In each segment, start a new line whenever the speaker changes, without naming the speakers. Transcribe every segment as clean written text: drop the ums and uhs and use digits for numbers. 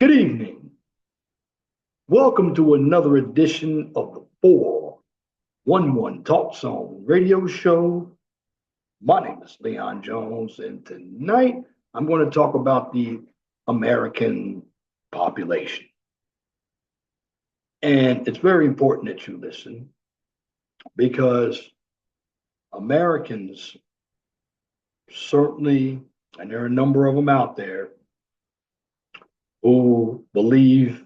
Good evening. Welcome to another edition of the 411 Talk Song radio show. My name is Leon Jones, and tonight I'm going to talk about the American population. And it's very important that you listen because Americans certainly, and there are a number of them out there, who believe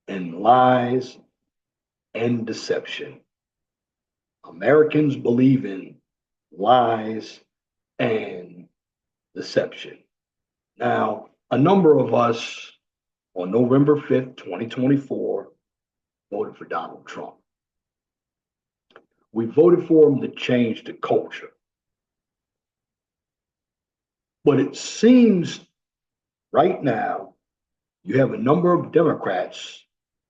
in lies and deception. Americans believe in lies and deception. Now, a number of us on November 5th, 2024, voted for Donald Trump. We voted for him to change the culture. But it seems right now you have a number of Democrats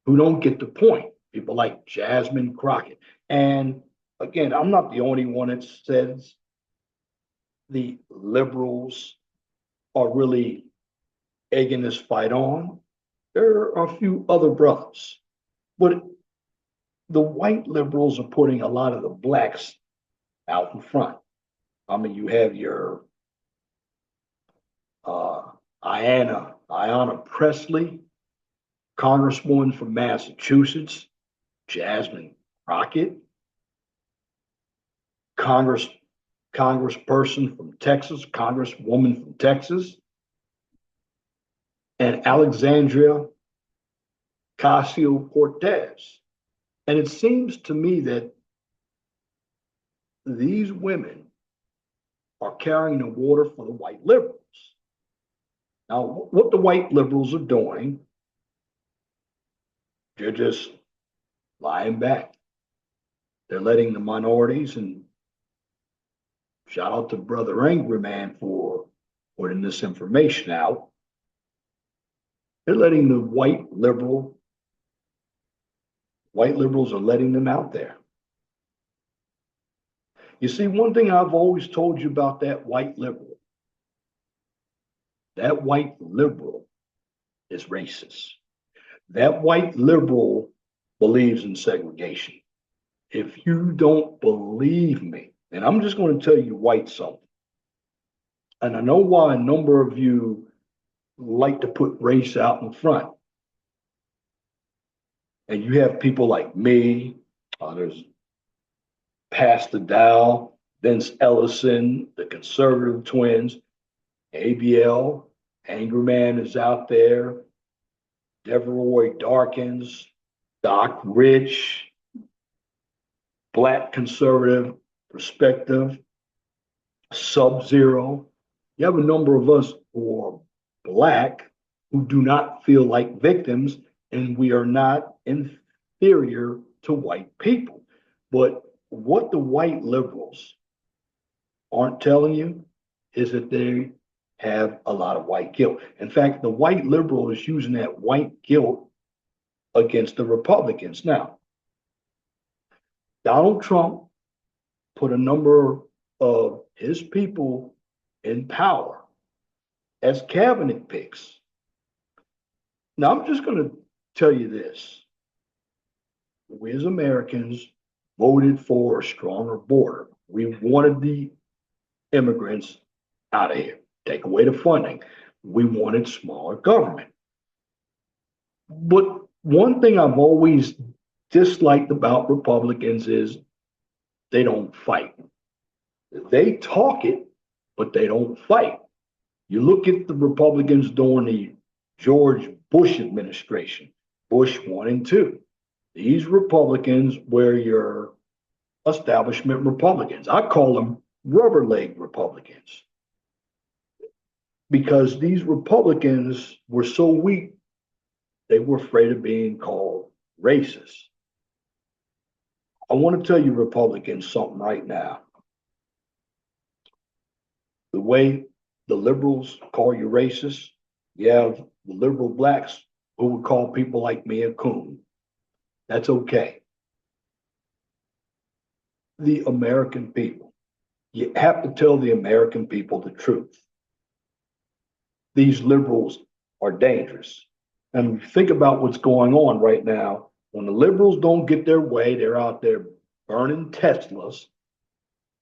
who don't get the point. People like Jasmine Crockett. And again, I'm not the only one that says the liberals are really egging this fight on. There are a few other brothers, but the white liberals are putting a lot of the blacks out in front. I mean, you have your uh, Ayanna Presley, Congresswoman from Massachusetts, Jasmine Crockett, Congress Congressperson from Texas, Congresswoman from Texas, and Alexandria Ocasio Cortez. And it seems to me that these women are carrying the water for the white liberals. Now, what the white liberals are doing, they're just lying back. They're letting the minorities, and shout out to Brother Angry Man for putting this information out. They're letting the white liberals are letting them out there. You see, one thing I've always told you about that white liberal is racist. That white liberal believes in segregation. If you don't believe me, and I'm just going to tell you white something, and I know why a number of you like to put race out in front. And you have people like me, there's Pastor Dow, Vince Ellison, the conservative twins, ABL, Angry Man is out there, Deveroy Darkins, Doc Rich, Black Conservative Perspective, Sub Zero. You have a number of us who are Black who do not feel like victims, and we are not inferior to white people. But what the white liberals aren't telling you is that they have a lot of white guilt. In fact, the white liberal is using that white guilt against the Republicans. Now, Donald Trump put a number of his people in power as cabinet picks. Now, I'm just going to tell you this. We as Americans voted for a stronger border. We wanted the immigrants out of here, take away the funding. We wanted smaller government. But one thing I've always disliked about Republicans is they don't fight. They talk it, but they don't fight. You look at the Republicans during the George Bush administration, Bush 1 and 2. These Republicans were your establishment Republicans. I call them rubber leg Republicans because these Republicans were so weak, they were afraid of being called racist. I want to tell you, Republicans, something right now. The way the liberals call you racist, you have the liberal blacks who would call people like me a coon. That's okay. The American people, you have to tell the American people the truth. These liberals are dangerous. And think about what's going on right now. When the liberals don't get their way, they're out there burning Teslas.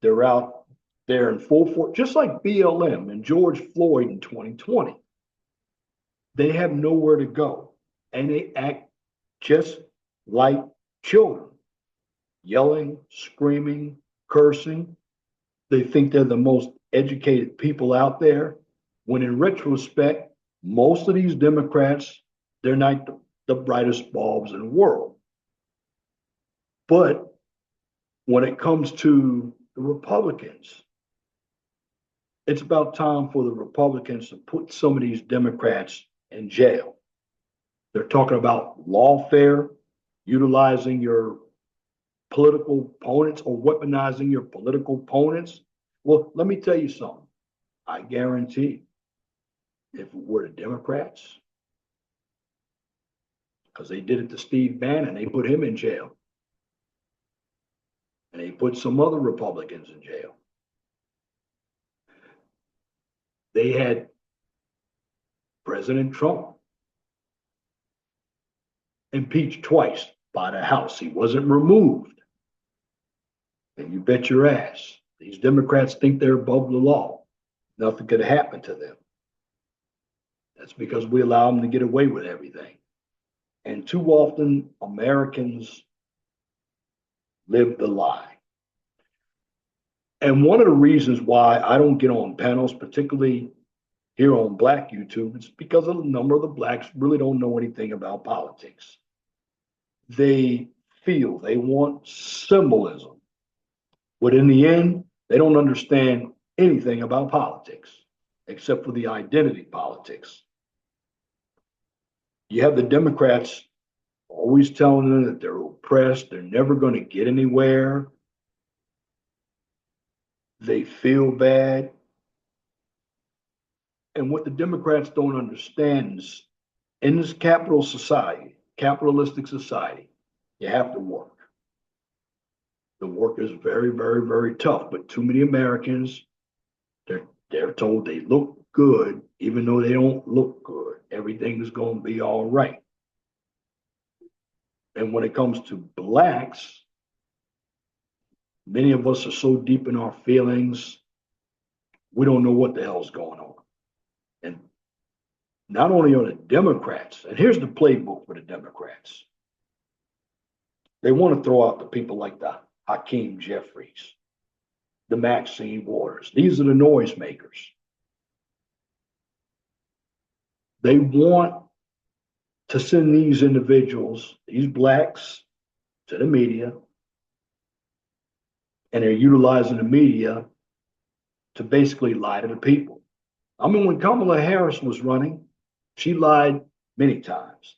They're out there in full force, just like BLM and George Floyd in 2020. They have nowhere to go. And they act just like children, yelling, screaming, cursing. They think they're the most educated people out there, when in retrospect, most of these Democrats, they're not the brightest bulbs in the world. But when it comes to the Republicans, it's about time for the Republicans to put some of these Democrats in jail. They're talking about lawfare, utilizing your political opponents or weaponizing your political opponents. Well, let me tell you something. I guarantee if it were the Democrats, because they did it to Steve Bannon, they put him in jail. And they put some other Republicans in jail. They had President Trump impeached twice by the House. He wasn't removed. And you bet your ass, these Democrats think they're above the law. Nothing could happen to them. That's because we allow them to get away with everything. And too often, Americans live the lie. And one of the reasons why I don't get on panels, particularly here on Black YouTube, is because a number of the Blacks really don't know anything about politics. They feel they want symbolism, but in the end, they don't understand anything about politics except for the identity politics. You have the Democrats always telling them that they're oppressed, they're never going to get anywhere. They feel bad. And what the Democrats don't understand is in this capitalistic society, you have to work. The work is very, very, very tough, but too many Americans, they're told they look good, even though they don't look good. Everything is going to be all right. And when it comes to Blacks, many of us are so deep in our feelings, we don't know what the hell's going on. And not only are the Democrats, and here's the playbook for the Democrats. They want to throw out the people like the Hakeem Jeffries, the Maxine Waters. These are the noisemakers. They want to send these individuals, these Blacks, to the media, and they're utilizing the media to basically lie to the people. I mean, when Kamala Harris was running, she lied many times.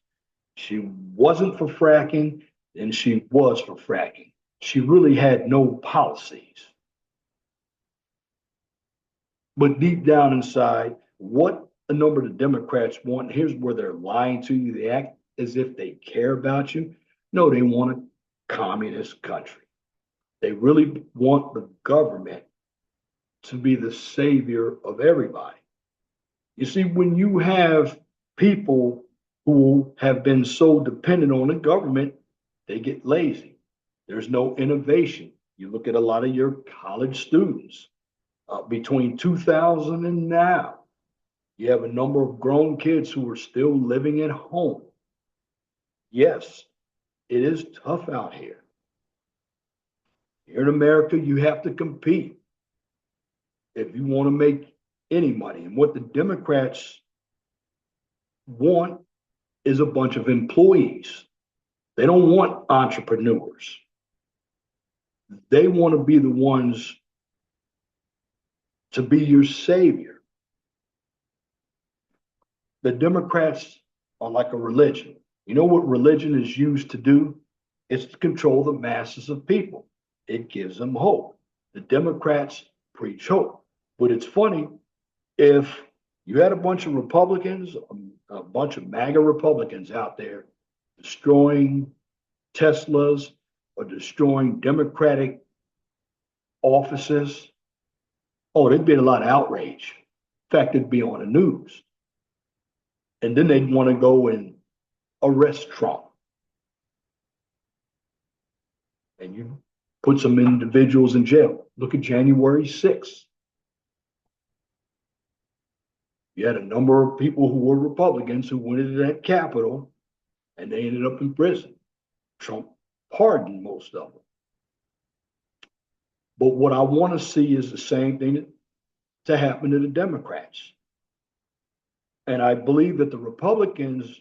She wasn't for fracking, and she was for fracking. She really had no policies. But deep down inside, what a number of the Democrats want, here's where they're lying to you. They act as if they care about you. No, they want a communist country. They really want the government to be the savior of everybody. You see, when you have people who have been so dependent on the government, they get lazy. There's no innovation. You look at a lot of your college students between 2000 and now, you have a number of grown kids who are still living at home. Yes, it is tough out here. Here in America, you have to compete if you want to make any money. And what the Democrats want is a bunch of employees. They don't want entrepreneurs. They want to be the ones to be your savior. The Democrats are like a religion. You know what religion is used to do? It's to control the masses of people. It gives them hope. The Democrats preach hope. But it's funny, if you had a bunch of Republicans, a bunch of MAGA Republicans out there destroying Teslas or destroying Democratic offices, oh, there'd be a lot of outrage. In fact, it'd be on the news. And then they'd want to go and arrest Trump and you put some individuals in jail. Look at January 6th. You had a number of people who were Republicans who went into that Capitol and they ended up in prison. Trump pardoned most of them. But what I want to see is the same thing to happen to the Democrats. And I believe that the Republicans,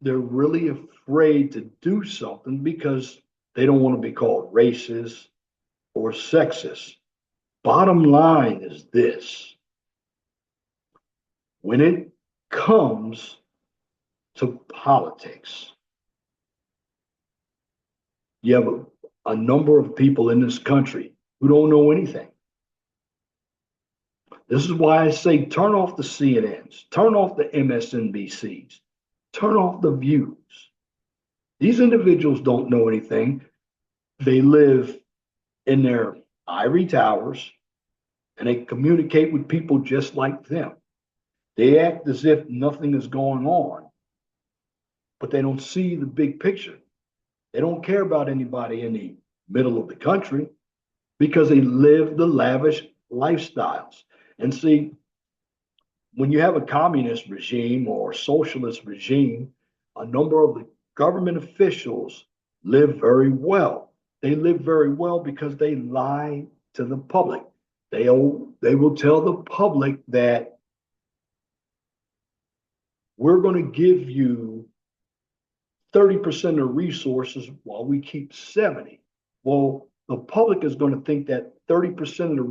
they're really afraid to do something because they don't want to be called racist or sexist. Bottom line is this: when it comes to politics, you have a number of people in this country who don't know anything. This is why I say turn off the CNNs, turn off the MSNBCs, turn off the views. These individuals don't know anything. They live in their ivory towers and they communicate with people just like them. They act as if nothing is going on, but they don't see the big picture. They don't care about anybody in the middle of the country because they live the lavish lifestyles. And see, when you have a communist regime or socialist regime, a number of the government officials live very well. They live very well because they lie to the public. They will tell the public that we're going to give you 30% of resources while we keep 70. Well, the public is going to think that 30% of the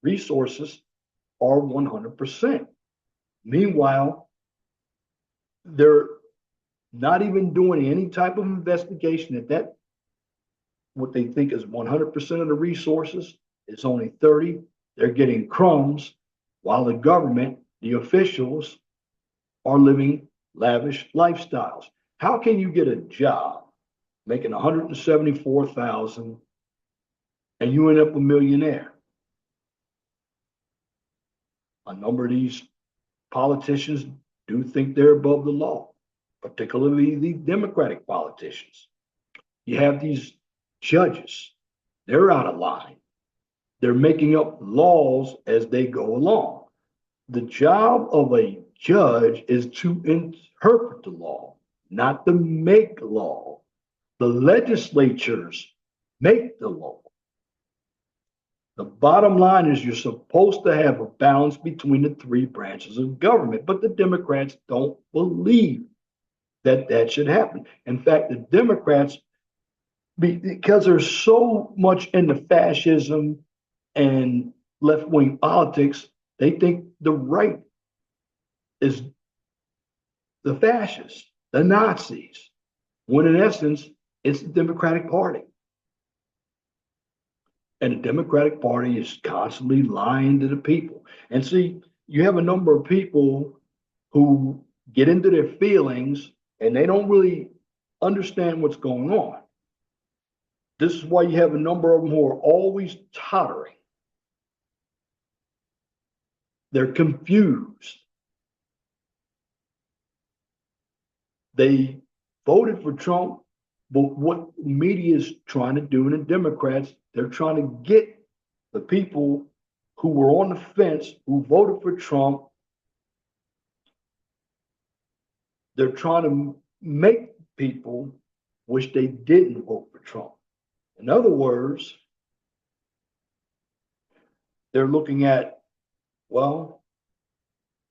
resources are 100%. Meanwhile, they're not even doing any type of investigation that what they think is 100% of the resources is only 30. They're getting crumbs while the government, the officials, are living lavish lifestyles. How can you get a job making 174,000 and you end up a millionaire? A number of these politicians do think they're above the law, particularly the Democratic politicians. You have these judges, they're out of line. They're making up laws as they go along. The job of a judge is to interpret the law, not to make law. The legislatures make the law. The bottom line is you're supposed to have a balance between the three branches of government, but the Democrats don't believe that that should happen. In fact, the Democrats, because they're so much into fascism and left-wing politics, they think the right is the fascists, the Nazis, when in essence, it's the Democratic Party. And the Democratic Party is constantly lying to the people. And see, you have a number of people who get into their feelings and they don't really understand what's going on. This is why you have a number of them who are always tottering. They're confused. They voted for Trump, but what media is trying to do, and the Democrats, they're trying to get the people who were on the fence, who voted for Trump, they're trying to make people wish they didn't vote for Trump. In other words, they're looking at, well,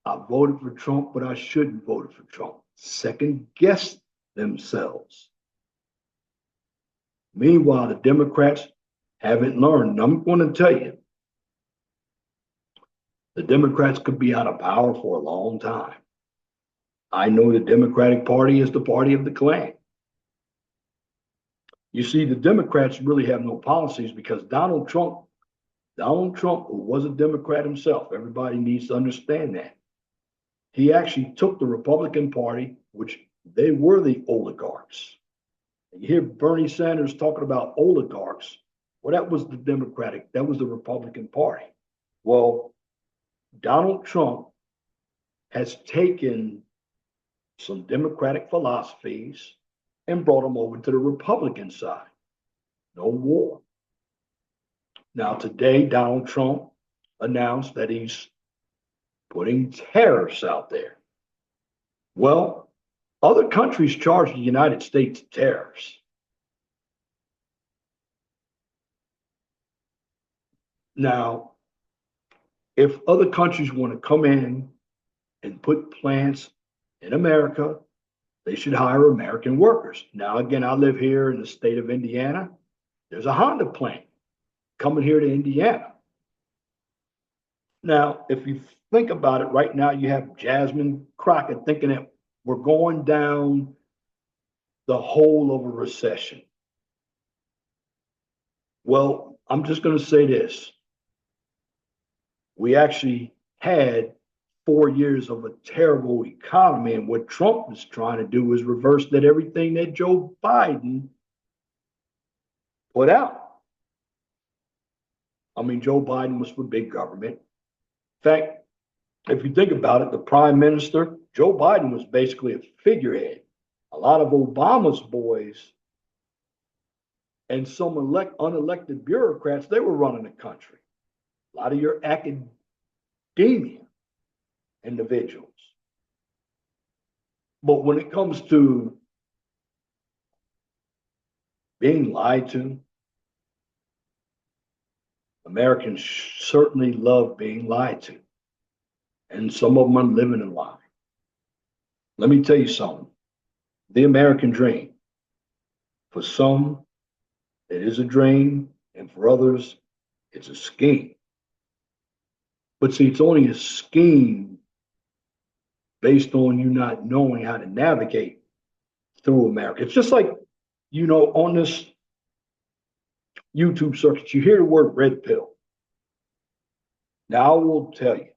I voted for Trump, but I shouldn't vote for Trump. Second guess themselves. Meanwhile, the Democrats haven't learned. And I'm going to tell you, the Democrats could be out of power for a long time. I know the Democratic Party is the party of the Klan. You see, the Democrats really have no policies because Donald Trump, who was a Democrat himself, everybody needs to understand that. He actually took the Republican Party, which they were the oligarchs. And you hear Bernie Sanders talking about oligarchs. Well, that was that was the Republican Party. Well, Donald Trump has taken some democratic philosophies and brought them over to the Republican side. No war. Now, today, Donald Trump announced that he's putting tariffs out there. Well, other countries charge the United States tariffs. Now, if other countries want to come in and put plants in America, they should hire American workers. Now, again, I live here in the state of Indiana. There's a Honda plant coming here to Indiana. Now, if you think about it right now, you have Jasmine Crockett thinking that we're going down the hole of a recession. Well, I'm just going to say this. We actually had 4 years of a terrible economy, and what Trump is trying to do is reverse that everything that Joe Biden put out. I mean, Joe Biden was for big government. In fact, if you think about it, the prime minister, Joe Biden, was basically a figurehead. A lot of Obama's boys and some unelected bureaucrats, they were running the country. A lot of your academia individuals. But when it comes to being lied to, Americans certainly love being lied to. And some of them are living a lie. Let me tell you something. The American dream, for some, it is a dream, and for others, it's a scheme. But see, it's only a scheme based on you not knowing how to navigate through America. It's just like, on this YouTube circuit, you hear the word red pill. Now, I will tell you,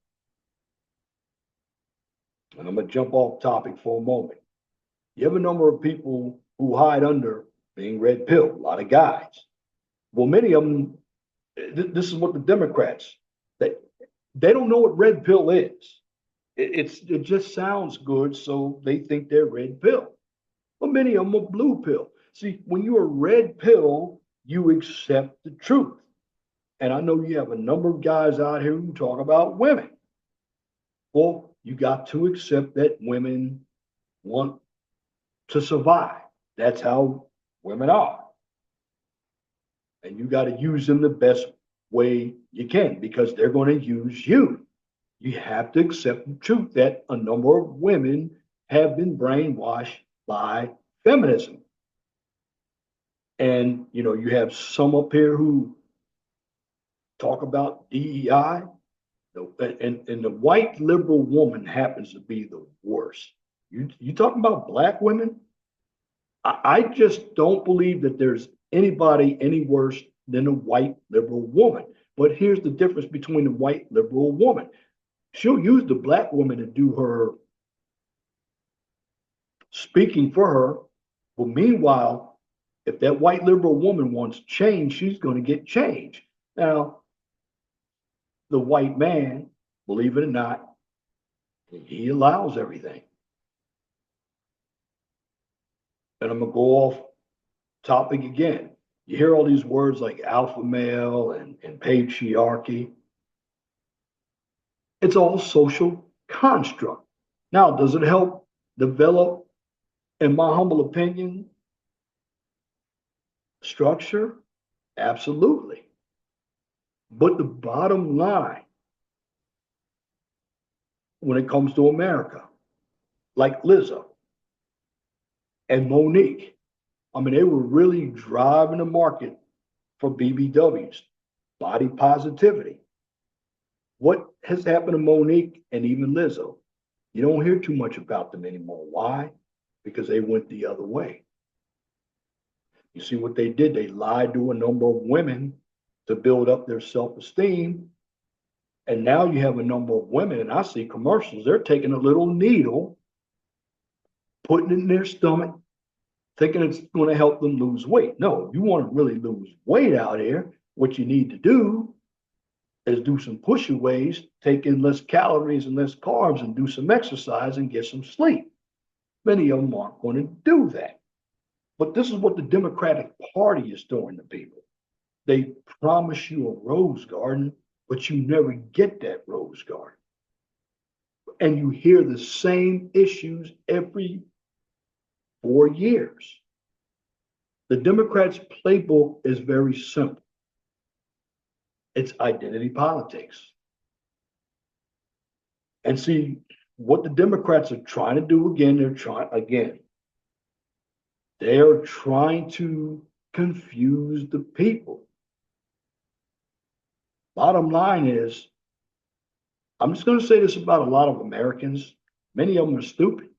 and I'm going to jump off topic for a moment. You have a number of people who hide under being red pill, a lot of guys. Well, many of them, this is what the Democrats, they don't know what red pill is. It just sounds good, so they think they're red pill. But many of them are blue pill. See, when you're a red pill, you accept the truth. And I know you have a number of guys out here who talk about women. Well, you got to accept that women want to survive. That's how women are. And you got to use them the best way you can because they're going to use you. You have to accept the truth that a number of women have been brainwashed by feminism. And, you have some up here who talk about DEI, and the white liberal woman happens to be the worst. You talking about black women? I just don't believe that there's anybody any worse than a white liberal woman. But here's the difference between the white liberal woman. She'll use the black woman to do her speaking for her. But meanwhile, if that white liberal woman wants change, she's going to get change. Now, the white man, believe it or not, he allows everything. And I'm going to go off topic again. You hear all these words like alpha male and patriarchy. It's all social construct. Now, does it help develop, in my humble opinion, structure? Absolutely. But the bottom line, when it comes to America, like Lizzo and Monique, I mean, they were really driving the market for BBWs, body positivity. What has happened to Monique and even Lizzo? You don't hear too much about them anymore. Why? Because they went the other way. You see what they did? They lied to a number of women to build up their self-esteem. And now you have a number of women, and I see commercials, they're taking a little needle, putting it in their stomach, thinking it's going to help them lose weight. No, you want to really lose weight out here, what you need to do is do some push-aways, take in less calories and less carbs, and do some exercise and get some sleep. Many of them aren't going to do that. But this is what the Democratic Party is doing to people. They promise you a rose garden, but you never get that rose garden. And you hear the same issues every 4 years. The Democrats' playbook is very simple. It's identity politics. And see, what the Democrats are trying to do again, they are trying to confuse the people. Bottom line is, I'm just going to say this about a lot of Americans. Many of them are stupid.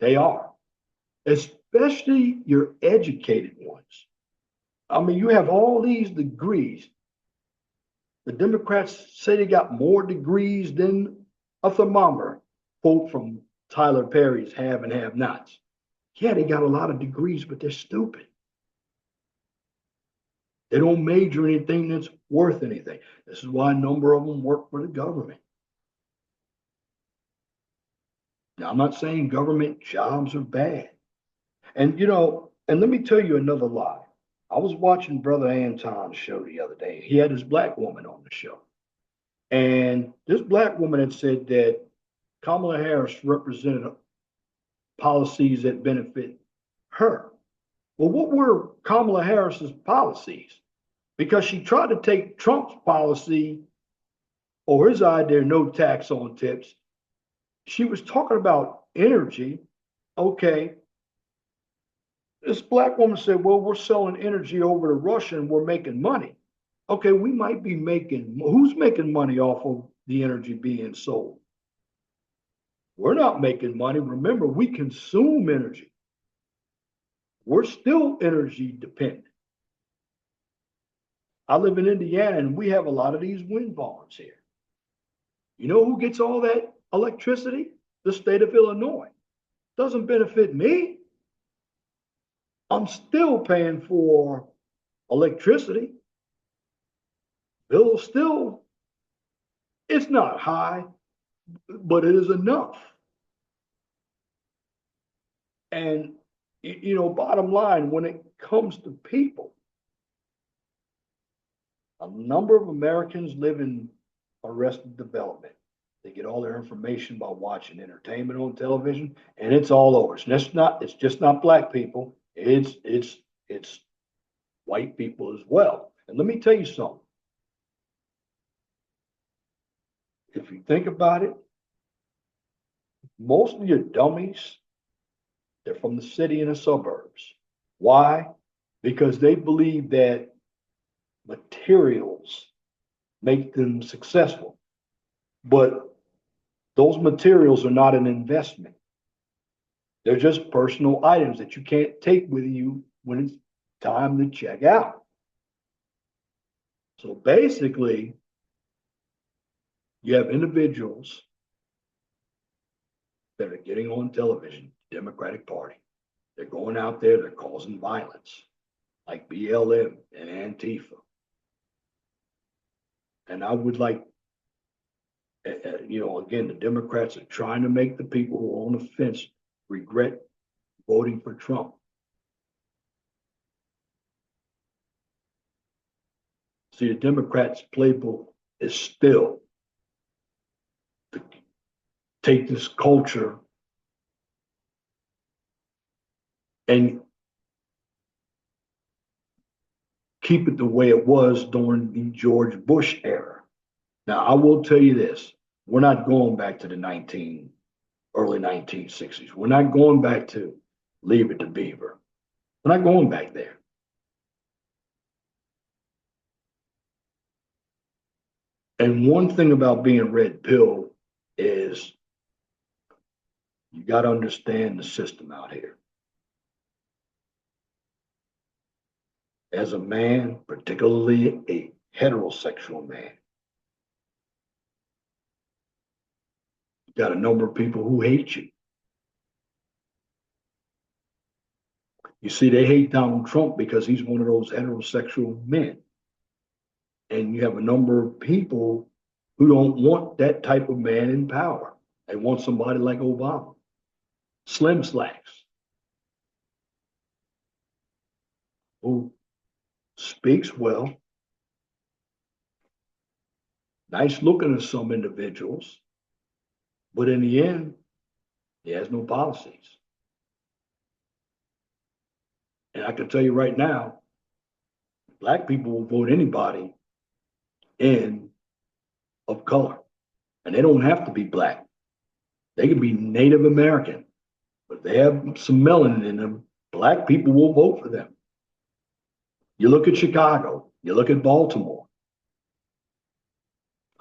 They are, especially your educated ones. I mean, you have all these degrees. The Democrats say they got more degrees than a thermometer. Quote from Tyler Perry's Have and Have Nots. Yeah, they got a lot of degrees, but they're stupid. They don't major in anything that's worth anything. This is why a number of them work for the government. Now, I'm not saying government jobs are bad. And, and let me tell you another lie. I was watching Brother Anton's show the other day. He had this black woman on the show. And this black woman had said that Kamala Harris represented policies that benefit her. Well, what were Kamala Harris's policies? Because she tried to take Trump's policy or his idea, no tax on tips. She was talking about energy. Okay. This black woman said, well, we're selling energy over to Russia and we're making money. Okay, we might be who's making money off of the energy being sold? We're not making money. Remember, we consume energy. We're still energy dependent. I live in Indiana and we have a lot of these wind farms here. You know who gets all that electricity? The state of Illinois. Doesn't benefit me. I'm still paying for electricity. Bill still, it's not high, but it is enough. And, bottom line, when it comes to people, a number of Americans live in arrested development. They get all their information by watching entertainment on television, and it's all over. It's just not black people. It's white people as well. And let me tell you something. If you think about it, most of your dummies, they're from the city and the suburbs. Why? Because they believe that materials make them successful. But those materials are not an investment. They're just personal items that you can't take with you when it's time to check out. So basically, you have individuals that are getting on television, Democratic Party. They're going out there, they're causing violence, like BLM and Antifa. And I would like, again, the Democrats are trying to make the people who are on the fence regret voting for Trump. See, the Democrats' playbook is still to take this culture and keep it the way it was during the George Bush era. Now, I will tell you this. We're not going back to the early 1960s. We're not going back to Leave It to Beaver. We're not going back there. And one thing about being red pill is you got to understand the system out here. As a man, particularly a heterosexual man, you got a number of people who hate you. You see, they hate Donald Trump because he's one of those heterosexual men. And you have a number of people who don't want that type of man in power. They want somebody like Obama. Slim Slacks, who speaks well, nice looking to some individuals, but in the end, he has no policies. And I can tell you right now, black people will vote anybody in of color. And they don't have to be black. They can be Native American, but if they have some melanin in them, black people will vote for them. You look at Chicago, you look at Baltimore.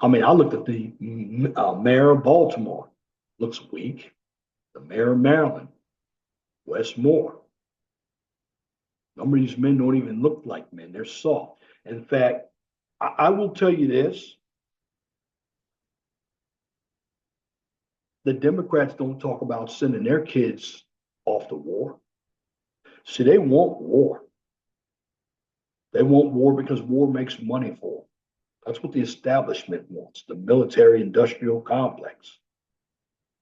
I mean, I looked at the mayor of Baltimore, looks weak. The mayor of Maryland, Wes Moore. A number of these men don't even look like men, they're soft. In fact, I will tell you this, the Democrats don't talk about sending their kids off to war. See, they want war. They want war because war makes money for them. That's what the establishment wants, the military industrial complex.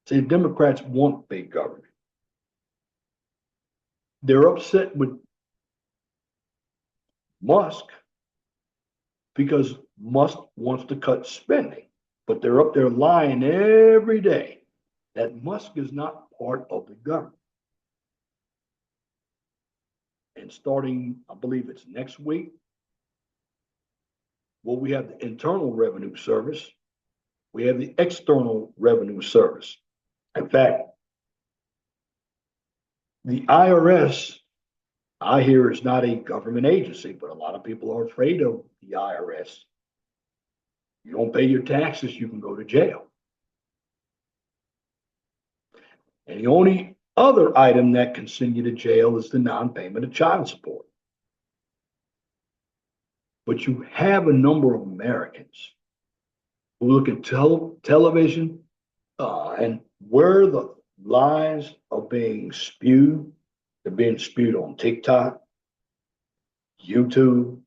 See, the Democrats want big government. They're upset with Musk because Musk wants to cut spending, but they're up there lying every day that Musk is not part of the government. And starting, I believe it's next week, well, we have the Internal Revenue Service, we have the External Revenue Service. In fact, the IRS, I hear, is not a government agency, but a lot of people are afraid of the IRS. You don't pay your taxes, you can go to jail. And the only other item that can send you to jail is the non-payment of child support. But you have a number of Americans who look at television and where the lies are being spewed. They're being spewed on TikTok, YouTube,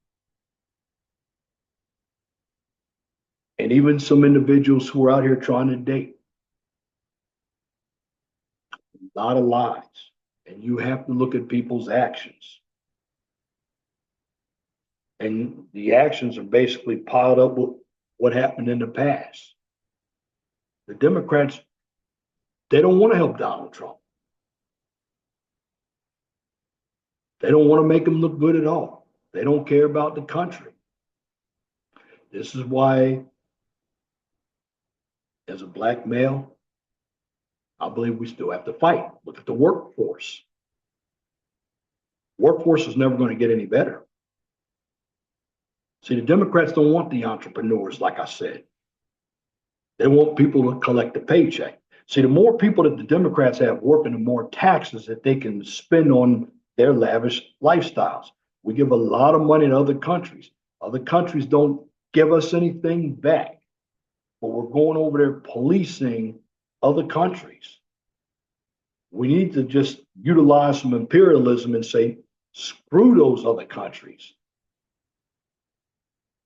and even some individuals who are out here trying to date. A lot of lies. And you have to look at people's actions. And the actions are basically piled up with what happened in the past. The Democrats, they don't want to help Donald Trump. They don't want to make him look good at all. They don't care about the country. This is why, as a black male, I believe we still have to fight. Look at the workforce. Workforce is never going to get any better. See, the Democrats don't want the entrepreneurs, like I said. They want people to collect a paycheck. See, the more people that the Democrats have working, the more taxes that they can spend on their lavish lifestyles. We give a lot of money to other countries. Other countries don't give us anything back, but we're going over there policing other countries. We need to just utilize some imperialism and say, screw those other countries.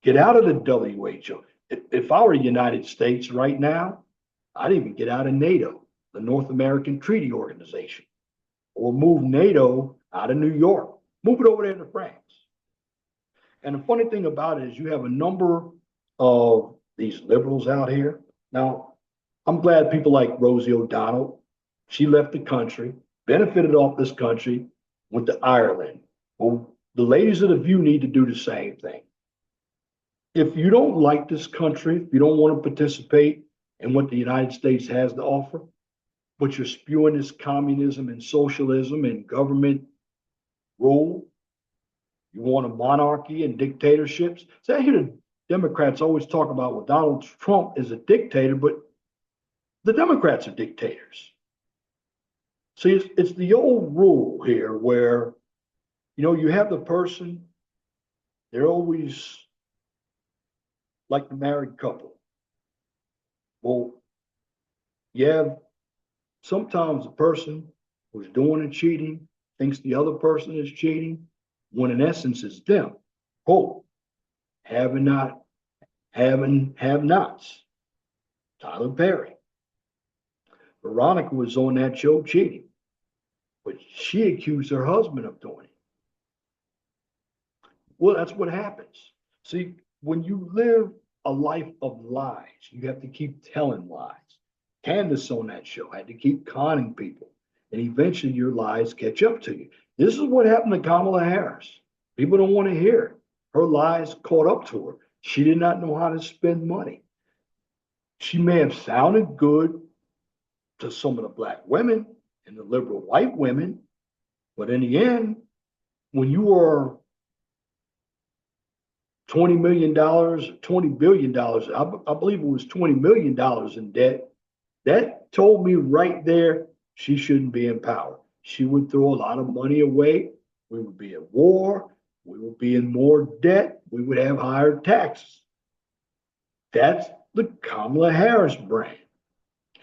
Get out of the WHO. If I were the United States right now, I'd even get out of NATO, the North American Treaty Organization, or move NATO out of New York, move it over there to France. And the funny thing about it is you have a number of these liberals out here. Now, I'm glad people like Rosie O'Donnell, she left the country, benefited off this country, went to Ireland. Well, the ladies of the View need to do the same thing. If you don't like this country, if you don't want to participate in what the United States has to offer, but you're spewing this communism and socialism and government rule, you want a monarchy and dictatorships. So I hear the Democrats always talk about, well, Donald Trump is a dictator, but the Democrats are dictators. See, it's the old rule here where, you have the person, they're always like the married couple. Well, you have sometimes the person who's doing the cheating thinks the other person is cheating, when in essence it's them. Quote, have and not, have nots. Tyler Perry. Veronica was on that show cheating. but she accused her husband of doing it. Well, that's what happens. See, when you live a life of lies, you have to keep telling lies. Candace on that show had to keep conning people, and eventually your lies catch up to you. This is what happened to Kamala Harris. People don't want to hear it. Her lies caught up to her. She did not know how to spend money. She may have sounded good to some of the black women and the liberal white women, but in the end, when you are $20 million, $20 billion, I believe it was $20 million in debt, that told me right there she shouldn't be in power. She would throw a lot of money away. We would be at war. We would be in more debt. We would have higher taxes. That's the Kamala Harris brand.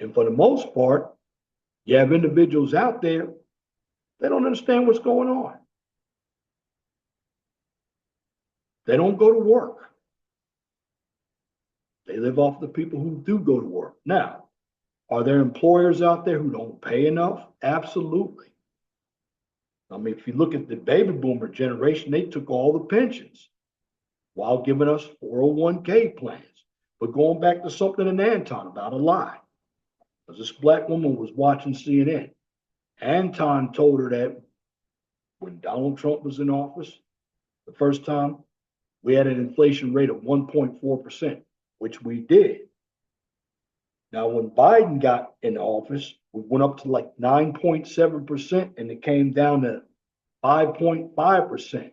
And for the most part, you have individuals out there, they don't understand what's going on. They don't go to work. They live off the people who do go to work. Now, are there employers out there who don't pay enough? Absolutely. I mean, if you look at the baby boomer generation, they took all the pensions while giving us 401k plans. But going back to something in Anton about a lie, because this black woman was watching CNN. Anton told her that when Donald Trump was in office, the first time, we had an inflation rate of 1.4%, which we did. Now, when Biden got in office, we went up to like 9.7%, and it came down to 5.5%.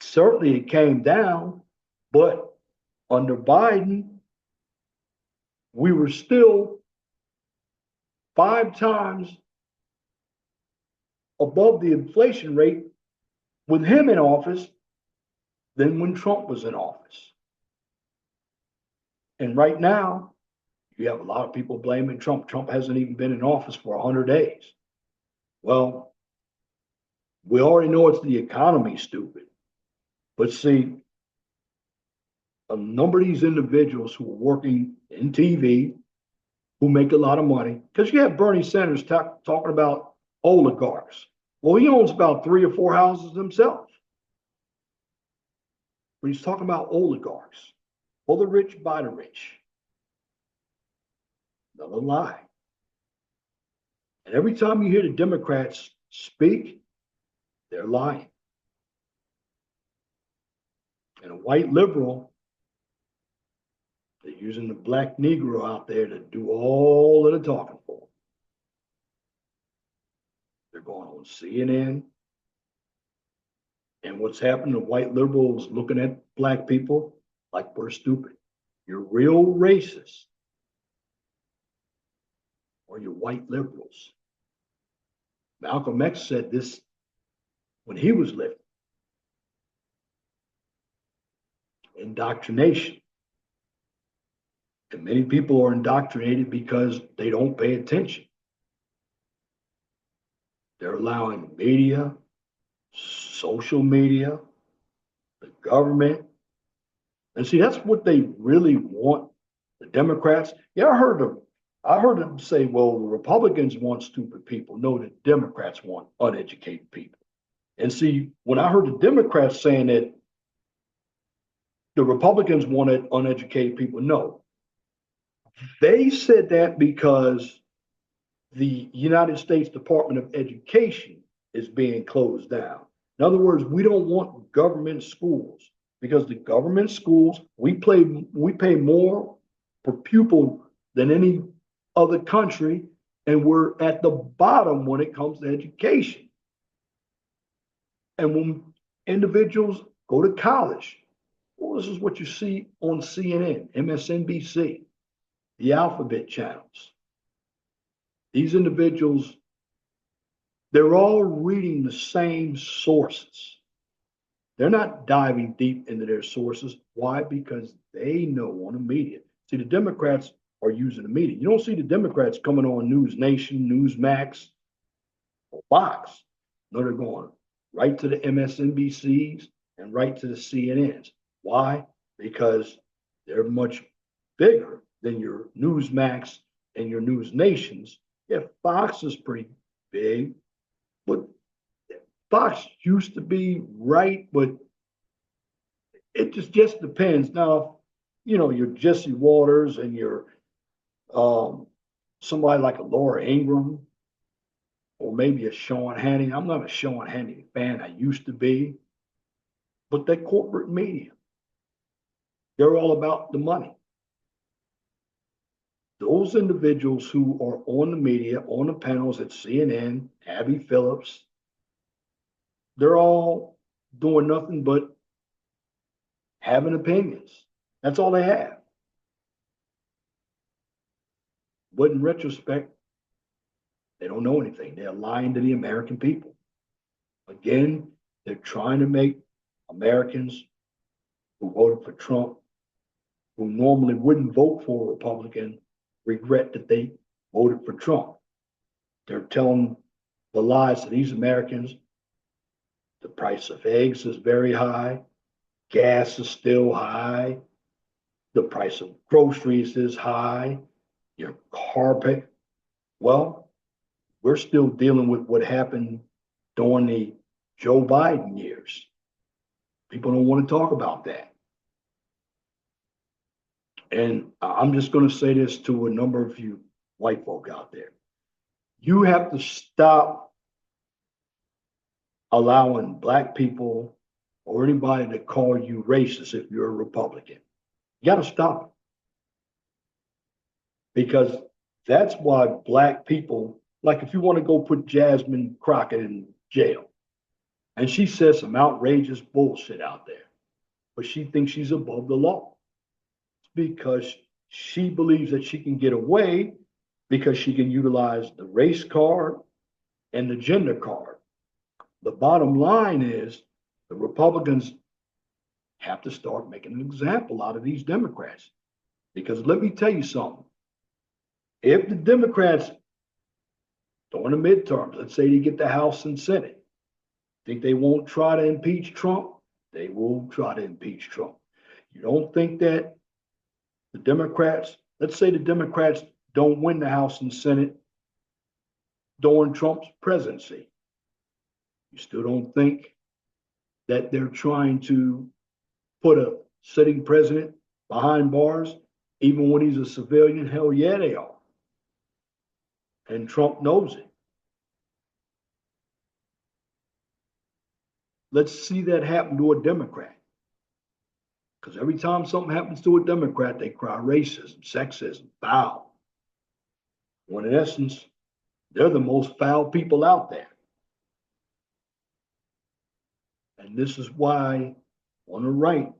Certainly, it came down, but under Biden, we were still 5 times above the inflation rate with him in office than when Trump was in office. And right now, you have a lot of people blaming Trump. Trump hasn't even been in office for 100 days. Well, we already know it's the economy, stupid. But see, a number of these individuals who are working in TV, who make a lot of money, because you have Bernie Sanders talking about oligarchs. Well, he owns about 3 or 4 houses himself. But he's talking about oligarchs, for the rich by the rich. Another lie. And every time you hear the Democrats speak, they're lying. And a white liberal, they're using the black Negro out there to do all of the talking for them. They're going on CNN. And what's happening, the white liberals looking at black people like we're stupid. You're real racist. Or you're white liberals. Malcolm X said this when he was living. Indoctrination. And many people are indoctrinated because they don't pay attention. They're allowing media, social media, the government. And see, that's what they really want, the Democrats. Yeah, I heard them say, well, the Republicans want stupid people. No, the Democrats want uneducated people. And see, when I heard the Democrats saying that the Republicans wanted uneducated people, no. They said that because the United States Department of Education is being closed down. In other words, we don't want government schools because the government schools, we pay more per pupil than any other country, and we're at the bottom when it comes to education. And when individuals go to college, well, this is what you see on CNN, MSNBC, the alphabet channels. These individuals, they're all reading the same sources. They're not diving deep into their sources. Why? Because they know on the media. See, the Democrats are using the media. You don't see the Democrats coming on News Nation, Newsmax, or Fox. No, they're going right to the MSNBCs and right to the CNNs. Why? Because they're much bigger than your Newsmax and your News Nations. Yeah, Fox is pretty big, But Fox used to be right, but it just depends. Now, your Jesse Waters and your um, somebody like a Laura Ingraham or maybe a Sean Hannity. I'm not a Sean Hannity fan. I used to be, but that corporate media, they're all about the money. Those individuals who are on the media, on the panels at CNN, Abby Phillips, they're all doing nothing but having opinions. That's all they have. But in retrospect, they don't know anything. They're lying to the American people. Again, they're trying to make Americans who voted for Trump, who normally wouldn't vote for a Republican, regret that they voted for Trump. They're telling the lies to these Americans. The price of eggs is very high. Gas is still high. The price of groceries is high. Your car pay. Well, we're still dealing with what happened during the Joe Biden years. People don't want to talk about that. And I'm just going to say this to a number of you white folk out there. You have to stop allowing black people or anybody to call you racist if you're a Republican. You got to stop it because that's why black people, like if you want to go put Jasmine Crockett in jail, and she says some outrageous bullshit out there, but she thinks she's above the law. It's because she believes that she can get away because she can utilize the race card and the gender card. The bottom line is the Republicans have to start making an example out of these Democrats. Because let me tell you something. If the Democrats during the midterms, let's say they get the House and Senate, think they won't try to impeach Trump, they will try to impeach Trump. You don't think that the Democrats, let's say the Democrats don't win the House and Senate during Trump's presidency. You still don't think that they're trying to put a sitting president behind bars, even when he's a civilian? Hell yeah, they are. And Trump knows it. Let's see that happen to a Democrat. Because every time something happens to a Democrat, they cry racism, sexism, foul. When in essence, they're the most foul people out there. And this is why on the right,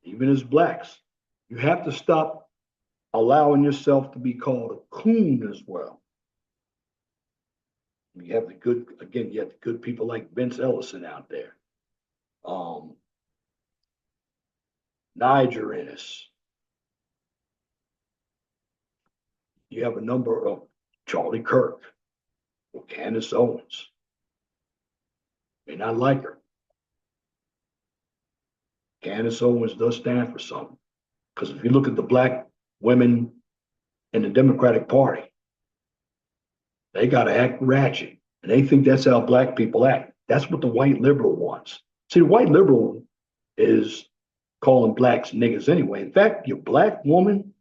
even as blacks, you have to stop allowing yourself to be called a coon as well. You have the good, again, you have the good people like Vince Ellison out there. Niger Ennis. You have a number of Charlie Kirk or Candace Owens. May not like her. Candace Owens does stand for something. Because if you look at the black women in the Democratic Party, they got to act ratchet. And they think that's how black people act. That's what the white liberal wants. See, the white liberal is calling blacks niggas anyway. In fact, your black woman,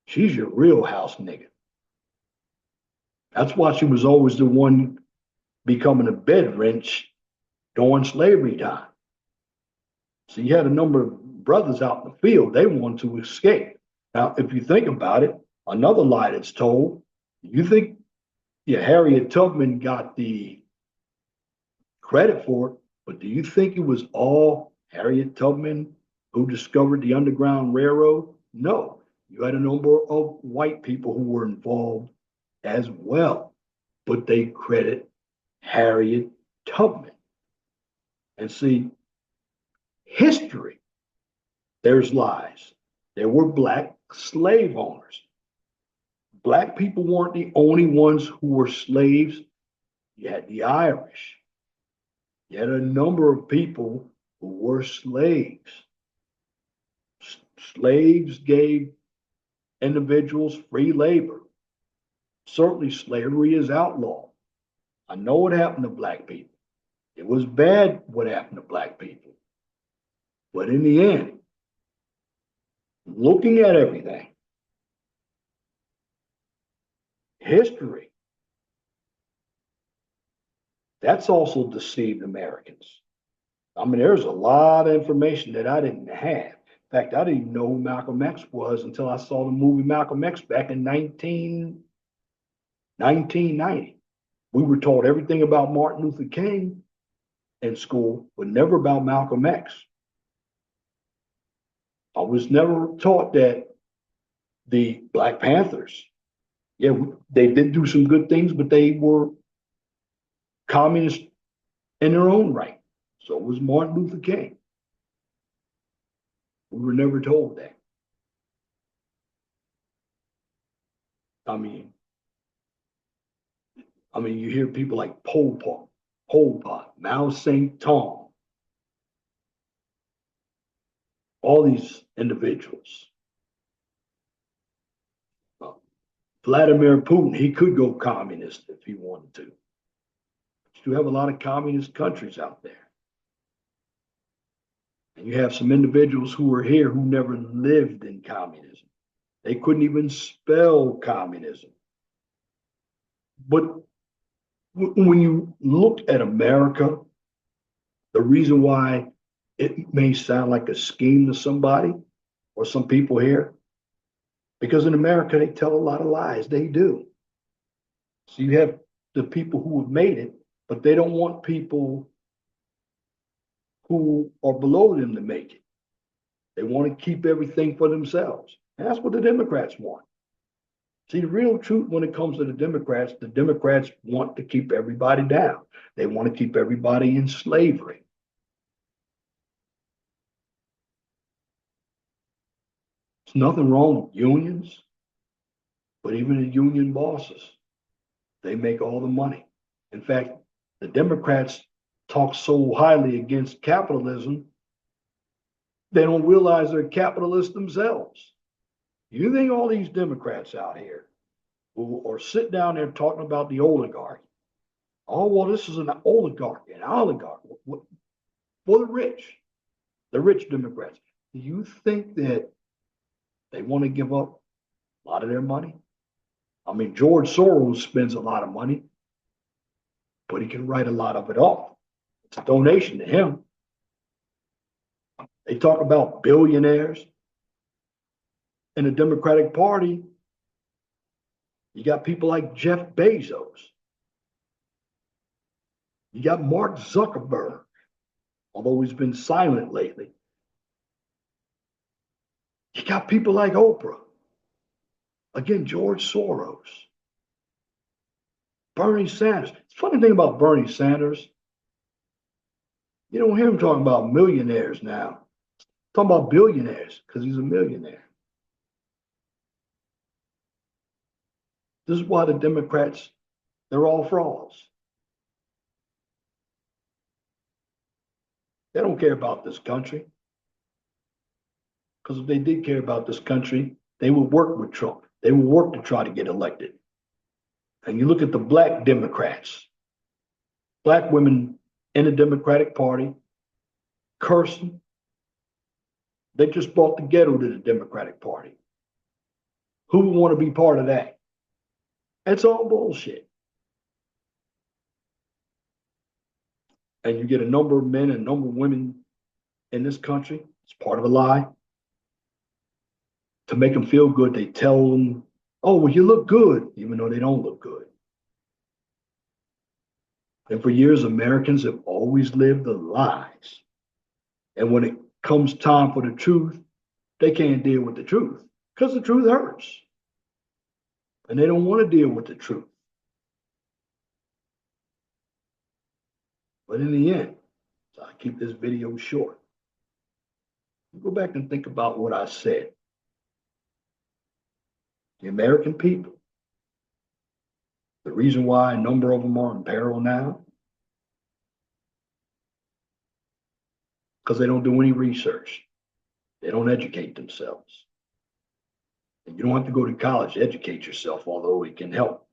she's your real house nigga. That's why she was always the one becoming a bed wrench during slavery time. So you had a number of brothers out in the field, they wanted to escape. Now, if you think about it, another lie that's told, you think, yeah, Harriet Tubman got the credit for it, but do you think it was all Harriet Tubman who discovered the Underground Railroad? No. You had a number of white people who were involved as well, but they credit Harriet Tubman. And see, history, there's lies. There were black slave owners. Black people weren't the only ones who were slaves. You had the Irish. You had a number of people who were slaves. Slaves gave individuals free labor. Certainly, slavery is outlawed. I know what happened to black people. It was bad what happened to black people. But in the end, looking at everything, history, that's also deceived Americans. I mean, there's a lot of information that I didn't have. In fact, I didn't even know who Malcolm X was until I saw the movie Malcolm X back in 1990. We were taught everything about Martin Luther King in school, but never about Malcolm X. I was never taught that the Black Panthers, yeah, they did do some good things, but they were communists in their own right. So was Martin Luther King. We were never told that. I mean, you hear people like Pol Pot, Mao Zedong, all these individuals. Uh, Vladimir Putin, he could go communist if he wanted to. But you have a lot of communist countries out there. And you have some individuals who are here who never lived in communism. They couldn't even spell communism. But when you look at America, the reason why it may sound like a scheme to somebody or some people here, because in America, they tell a lot of lies. They do. So you have the people who have made it, but they don't want people who are below them to make it. They want to keep everything for themselves. And that's what the Democrats want. See, the real truth when it comes to the Democrats want to keep everybody down. They want to keep everybody in slavery. There's nothing wrong with unions, but even the union bosses, they make all the money. In fact, the Democrats talk so highly against capitalism, they don't realize they're capitalists themselves. You think all these Democrats out here who are sitting down there talking about the oligarchy, oh, well, this is an oligarchy, for the rich Democrats. Do you think that they want to give up a lot of their money? I mean, George Soros spends a lot of money, but he can write a lot of it off. It's a donation to him. They talk about billionaires in the Democratic Party. You got people like Jeff Bezos. You got Mark Zuckerberg, although he's been silent lately. You got people like Oprah. Again, George Soros. Bernie Sanders. The funny thing about Bernie Sanders, you don't hear him talking about millionaires now. Talking about billionaires because he's a millionaire. This is why the Democrats, they're all frauds. They don't care about this country. Because if they did care about this country, they would work with Trump. They would work to try to get elected. And you look at the black Democrats, black women in the Democratic Party, cursing. They just brought the ghetto to the Democratic Party. Who would want to be part of that? It's all bullshit. And you get a number of men and a number of women in this country. It's part of a lie. To make them feel good, they tell them, oh, well, you look good, even though they don't look good. And for years, Americans have always lived the lies. And when it comes time for the truth, they can't deal with the truth because the truth hurts. And they don't want to deal with the truth. But in the end, so I keep this video short. Go back and think about what I said. The American people, the reason why a number of them are in peril now, because they don't do any research. They don't educate themselves. And you don't have to go to college to educate yourself, although it can help.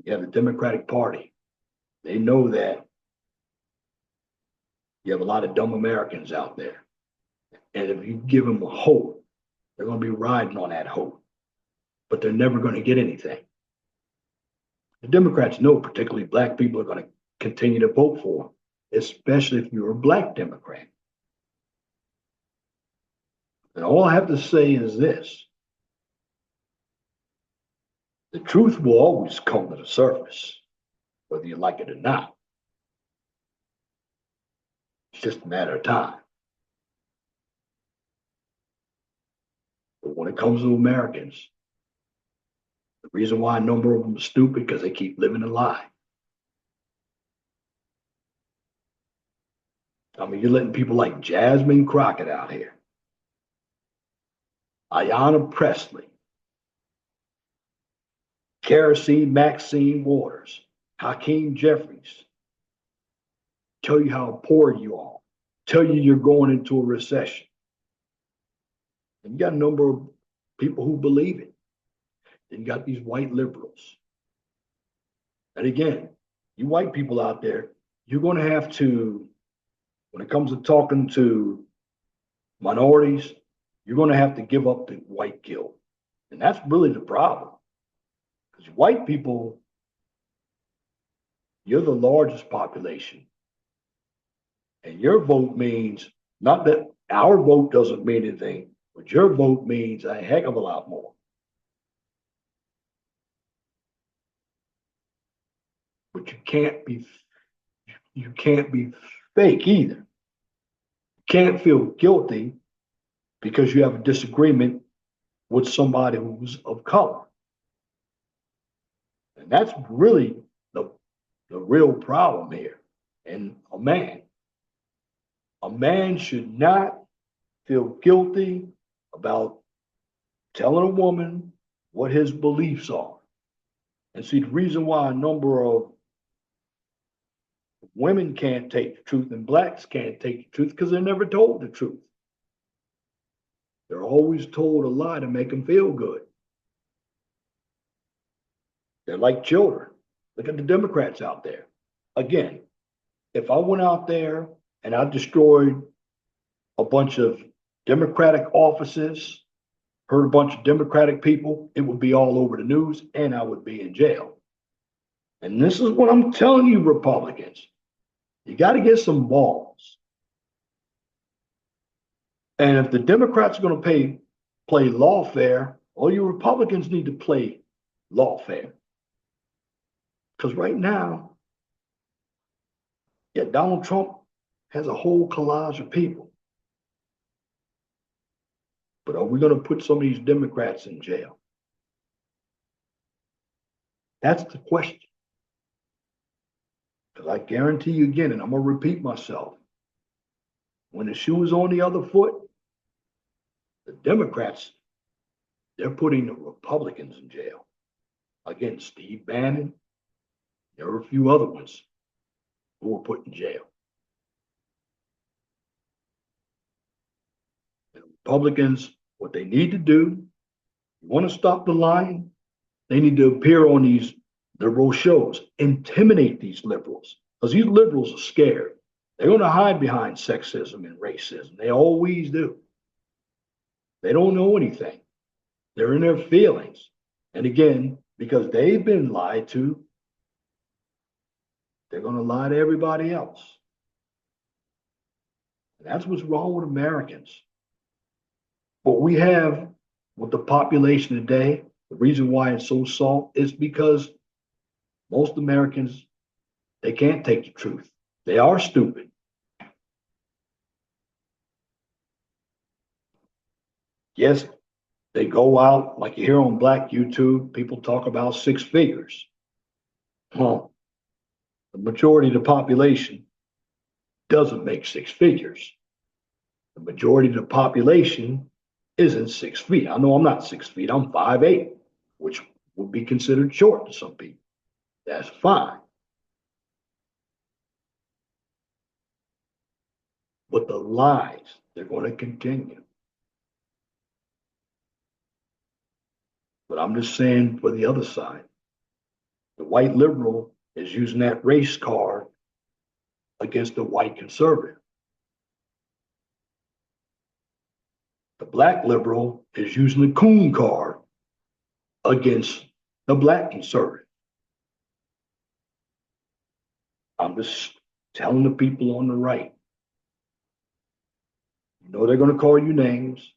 You have the Democratic Party. They know that you have a lot of dumb Americans out there. And if you give them a hope, they're going to be riding on that hope, but they're never going to get anything. The Democrats know, particularly black people, are going to continue to vote for them, especially if you're a black Democrat. And all I have to say is this: the truth will always come to the surface, whether you like it or not. It's just a matter of time. But when it comes to Americans, the reason why a number of them are stupid because they keep living a lie. I mean, you're letting people like Jasmine Crockett out here, Ayanna Pressley, Kerosene Maxine Waters, Hakeem Jeffries tell you how poor you are, tell you you're going into a recession. And you got a number of people who believe it. Then you got these white liberals. And again, you white people out there, you're going to have to, when it comes to talking to minorities, you're going to have to give up the white guilt. And that's really the problem. Because white people, you're the largest population. And your vote means, not that our vote doesn't mean anything, but your vote means a heck of a lot more. But you can't be fake either. You can't feel guilty because you have a disagreement with somebody who's of color. And that's really the real problem here. And a man should not feel guilty about telling a woman what his beliefs are. And see, the reason why a number of women can't take the truth and blacks can't take the truth because they're never told the truth. They're always told a lie to make them feel good. They're like children. Look at the Democrats out there. Again, if I went out there and I destroyed a bunch of Democratic offices, hurt a bunch of Democratic people, it would be all over the news and I would be in jail. And this is what I'm telling you, Republicans. You got to get some balls. And if the Democrats are going to play lawfare, all you Republicans need to play lawfare. Because right now, yeah, Donald Trump has a whole collage of people. But are we going to put some of these Democrats in jail? That's the question. Because I guarantee you again, and I'm going to repeat myself, when the shoe is on the other foot, the Democrats, they're putting the Republicans in jail. Again, Steve Bannon, there were a few other ones who were put in jail. And Republicans, what they need to do, you want to stop the lying, they need to appear on these liberal shows, intimidate these liberals, because these liberals are scared. They're going to hide behind sexism and racism. They always do. They don't know anything. They're in their feelings. And again, because they've been lied to, they're going to lie to everybody else. And that's what's wrong with Americans. What we have with the population today, the reason why it's so soft is because most Americans, they can't take the truth. They are stupid. Yes, they go out, like you hear on Black YouTube, people talk about six figures. Well, the majority of the population doesn't make six figures. The majority of the population isn't 6 feet. I know I'm not 6 feet, I'm 5'8", which would be considered short to some people. That's fine. But the lies, they're going to continue. But I'm just saying for the other side, The white liberal is using that race card against the white conservative. The black liberal is using the coon card against the black conservative. I'm just telling the people on the right, you know they're going to call you names.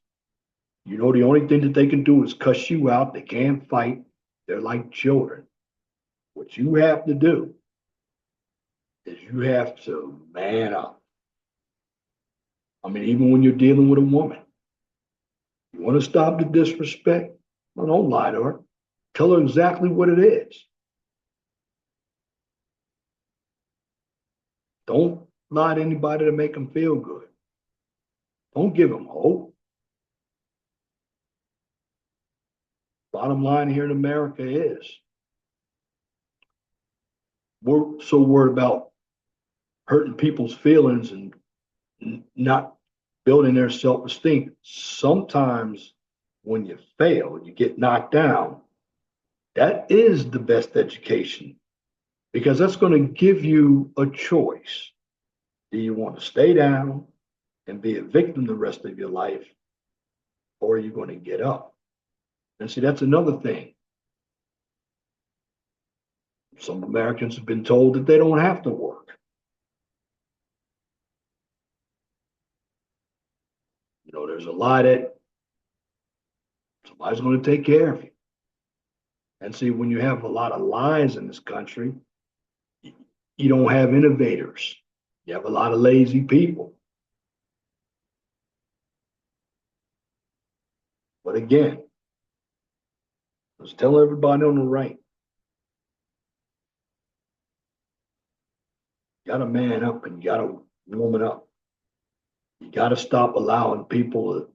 You know the only thing that they can do is cuss you out. They can't fight. They're like children. What you have to do is you have to man up. I mean, even when you're dealing with a woman, you want to stop the disrespect? Well, don't lie to her. Tell her exactly what it is. Don't lie to anybody to make them feel good. Don't give them hope. Bottom line here in America is we're so worried about hurting people's feelings and not building their self-esteem. Sometimes when you fail, you get knocked down. That is the best education because that's going to give you a choice. Do you want to stay down and be a victim the rest of your life, or are you going to get up? And see, that's another thing. Some Americans have been told that they don't have to work. You know, there's a lie that somebody's going to take care of you. And see, when you have a lot of lies in this country, you don't have innovators. You have a lot of lazy people. But again, let's tell everybody on the right, you got to man up and you got to woman up. You got to stop allowing people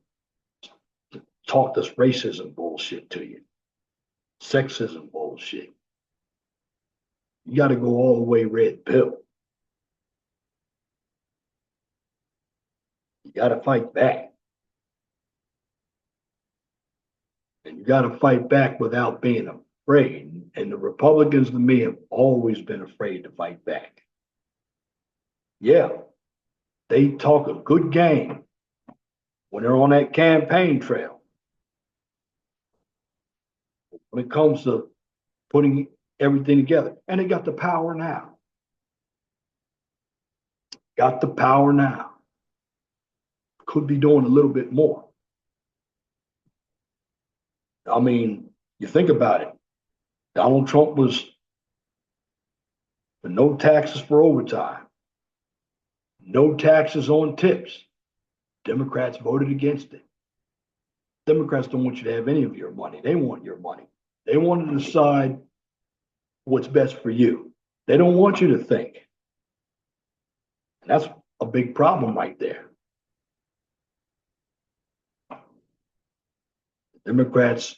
to talk this racism bullshit to you, sexism bullshit. You got to go all the way red pill. You got to fight back. And you got to fight back without being afraid. And the Republicans, to me, have always been afraid to fight back. Yeah, they talk a good game when they're on that campaign trail. When it comes to putting everything together, and they got the power now. Got the power now. Could be doing a little bit more. I mean, you think about it. Donald Trump was for no taxes for overtime, no taxes on tips. Democrats voted against it. Democrats don't want you to have any of your money. They want your money. They want to decide what's best for you. They don't want you to think. And that's a big problem right there. Democrats,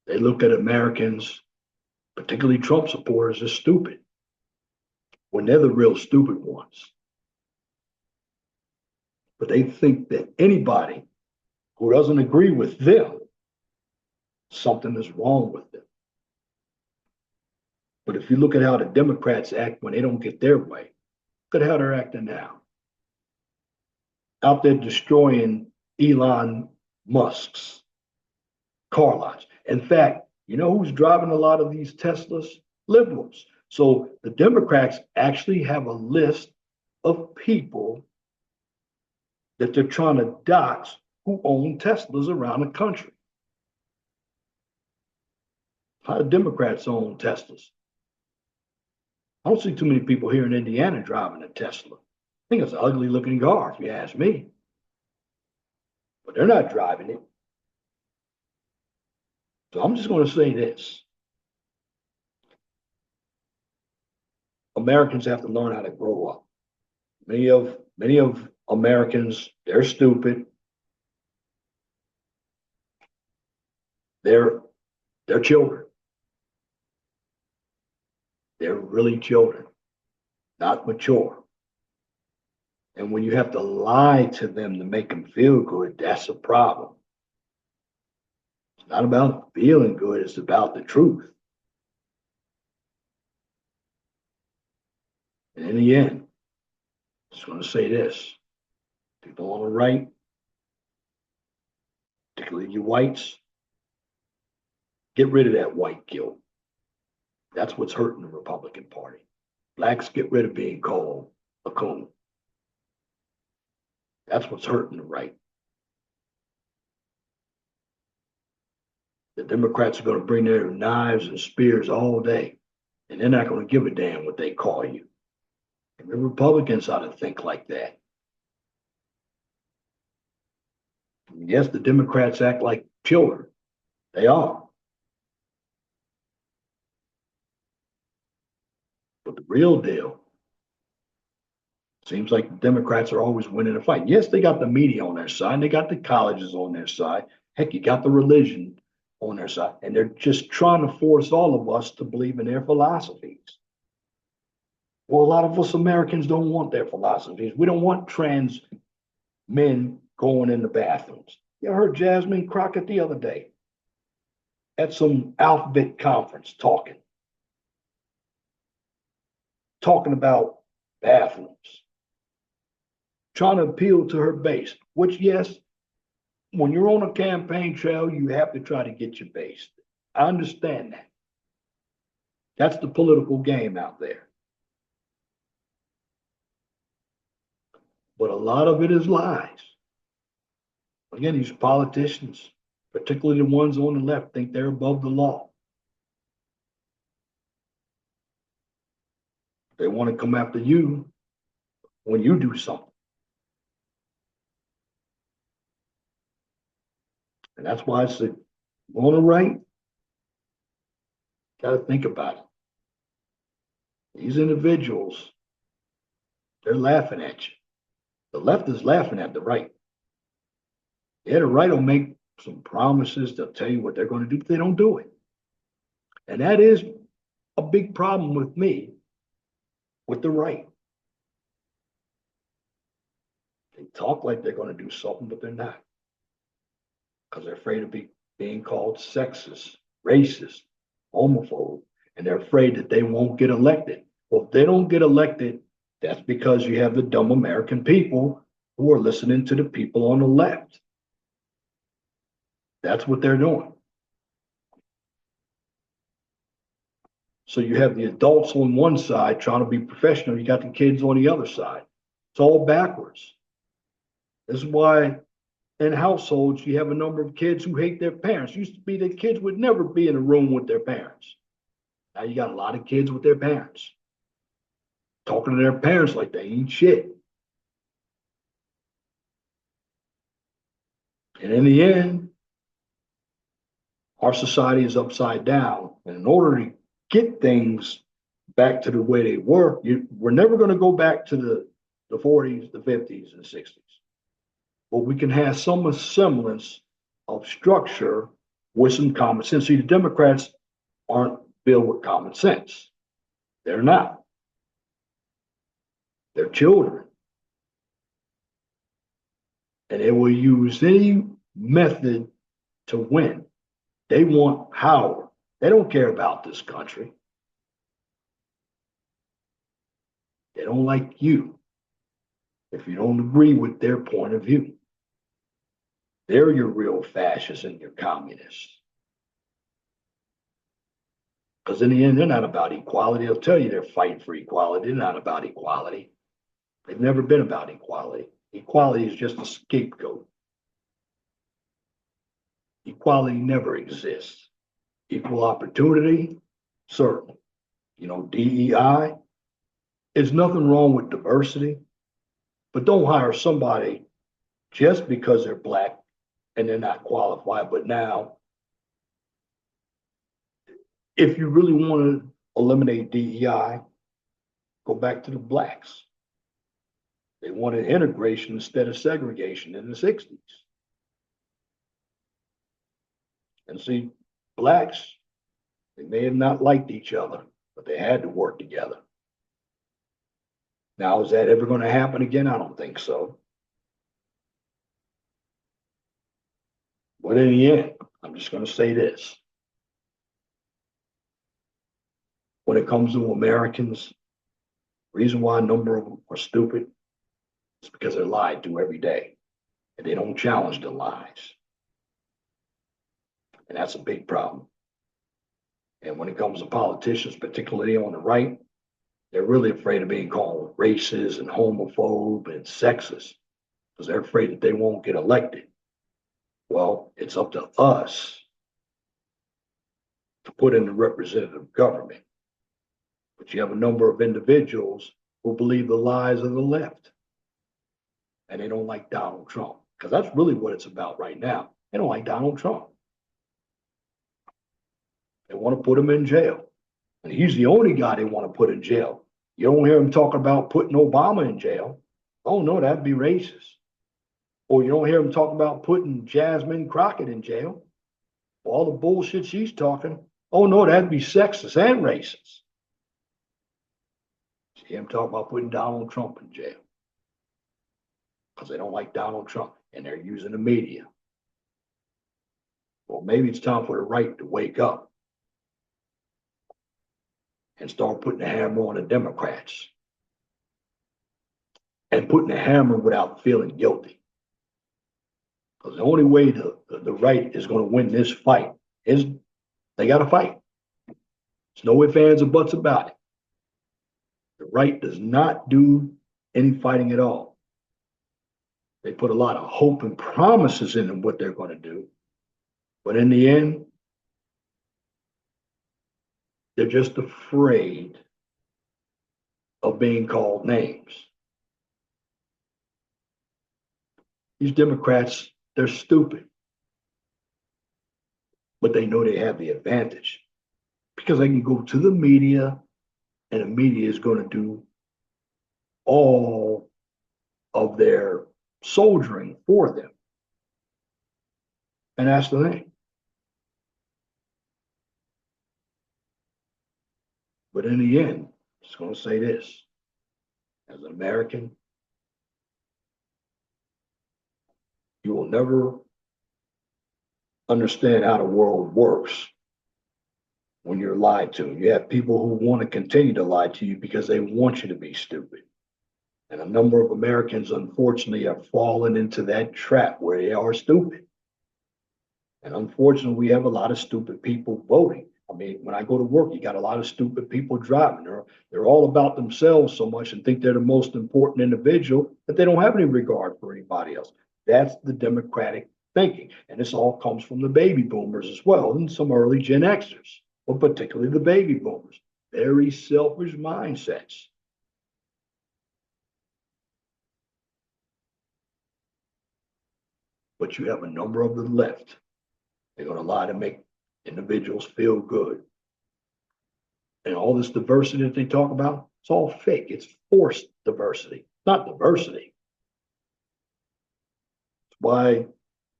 they look at Americans, particularly Trump supporters, as stupid when they're the real stupid ones. But they think that anybody who doesn't agree with them, something is wrong with them. But if you look at how the Democrats act when they don't get their way, look at how they're acting now. Out there destroying Elon Musk's car lots. In fact, you know who's driving a lot of these Teslas? Liberals. So the Democrats actually have a list of people that they're trying to dox who own Teslas around the country. How do Democrats own Teslas? I don't see too many people here in Indiana driving a Tesla. I think it's an ugly looking car, if you ask me. But they're not driving it. So I'm just going to say this. Americans have to learn how to grow up. Many of Americans, they're stupid. They're children. They're really children, not mature. And when you have to lie to them to make them feel good, that's a problem. It's not about feeling good, it's about the truth. And in the end, I'm just going to say this: people on the right, particularly you whites, get rid of that white guilt. That's what's hurting the Republican Party. Blacks, get rid of being called a coon. That's what's hurting the right. The Democrats are going to bring their knives and spears all day, and they're not going to give a damn what they call you. And the Republicans ought to think like that. And yes, the Democrats act like children. They are. But the real deal seems like the Democrats are always winning a fight. Yes, they got the media on their side, and they got the colleges on their side. Heck, you got the religion on their side, and they're just trying to force all of us to believe in their philosophies. Well, a lot of us Americans don't want their philosophies. We don't want trans men going in the bathrooms. You heard Jasmine Crockett the other day at some alphabet conference talking about bathrooms, trying to appeal to her base, which, yes, when you're on a campaign trail, you have to try to get your base. I understand that. That's the political game out there. But a lot of it is lies. Again, these politicians, particularly the ones on the left, think they're above the law. They want to come after you when you do something. And that's why I said, on the right, got to think about it. These individuals, they're laughing at you. The left is laughing at the right. Yeah, the right will make some promises. They'll tell you what they're going to do, but they don't do it. And that is a big problem with me, with the right. They talk like they're going to do something, but they're not. Because they're afraid of being called sexist, racist, homophobe, and they're afraid that they won't get elected. Well, if they don't get elected, that's because you have the dumb American people who are listening to the people on the left. That's what they're doing. So you have the adults on one side trying to be professional. You got the kids on the other side. It's all backwards. This is why in households you have a number of kids who hate their parents. Used to be that kids would never be in a room with their parents. Now you got a lot of kids with their parents, talking to their parents like they ain't shit. And in the end, our society is upside down. And in order to get things back to the way they were, we're never going to go back to the 40s, the 50s, and the 60s. But we can have some semblance of structure with some common sense. See, the Democrats aren't filled with common sense. They're not. They're children. And they will use any method to win. They want power. They don't care about this country. They don't like you if you don't agree with their point of view. They're your real fascists and your communists. Because in the end, they're not about equality. They'll tell you they're fighting for equality. They're not about equality. They've never been about equality. Equality is just a scapegoat. Equality never exists. Equal opportunity, certainly. DEI, there's nothing wrong with diversity, but don't hire somebody just because they're black and they're not qualified. But now, if you really want to eliminate DEI, go back to the blacks. They wanted integration instead of segregation in the 60s. And see, blacks, they may have not liked each other, but they had to work together. Now, is that ever going to happen again? I don't think so. But in the end, I'm just going to say this. When it comes to Americans, Reason why a number of them are stupid is because they're lied to every day and they don't challenge the lies. And that's a big problem. And when it comes to politicians, particularly on the right, they're really afraid of being called racist and homophobe and sexist because they're afraid that they won't get elected. Well, it's up to us to put in the representative government. But you have a number of individuals who believe the lies of the left. And they don't like Donald Trump. Because that's really what it's about right now. They don't like Donald Trump. They want to put him in jail. And he's the only guy they want to put in jail. You don't hear him talking about putting Obama in jail. Oh, no, that'd be racist. Or you don't hear him talking about putting Jasmine Crockett in jail. All the bullshit she's talking. Oh, no, that'd be sexist and racist. See him talk about putting Donald Trump in jail because they don't like Donald Trump and they're using the media. Well, maybe it's time for the right to wake up and start putting the hammer on the Democrats and putting the hammer without feeling guilty. Because the only way the right is going to win this fight is they got to fight. There's no ifs, ands, or buts about it. The right does not do any fighting at all. They put a lot of hope and promises in what they're going to do. But in the end, they're just afraid of being called names. These Democrats, they're stupid. But they know they have the advantage because they can go to the media and the media is going to do all of their soldiering for them. And that's the thing. But in the end, I'm just going to say this. As an American, you will never understand how the world works when you're lied to. You have people who want to continue to lie to you because they want you to be stupid. And a number of Americans, unfortunately, have fallen into that trap where they are stupid. And unfortunately, we have a lot of stupid people voting. I mean, when I go to work, you got a lot of stupid people driving. They're all about themselves so much and think they're the most important individual that they don't have any regard for anybody else. That's the Democratic thinking. And this all comes from the baby boomers as well, and some early Gen Xers, but particularly the baby boomers. Very selfish mindsets. But you have a number of the left. They're going to lie to make individuals feel good. And all this diversity that they talk about, it's all fake. It's forced diversity, not diversity. That's why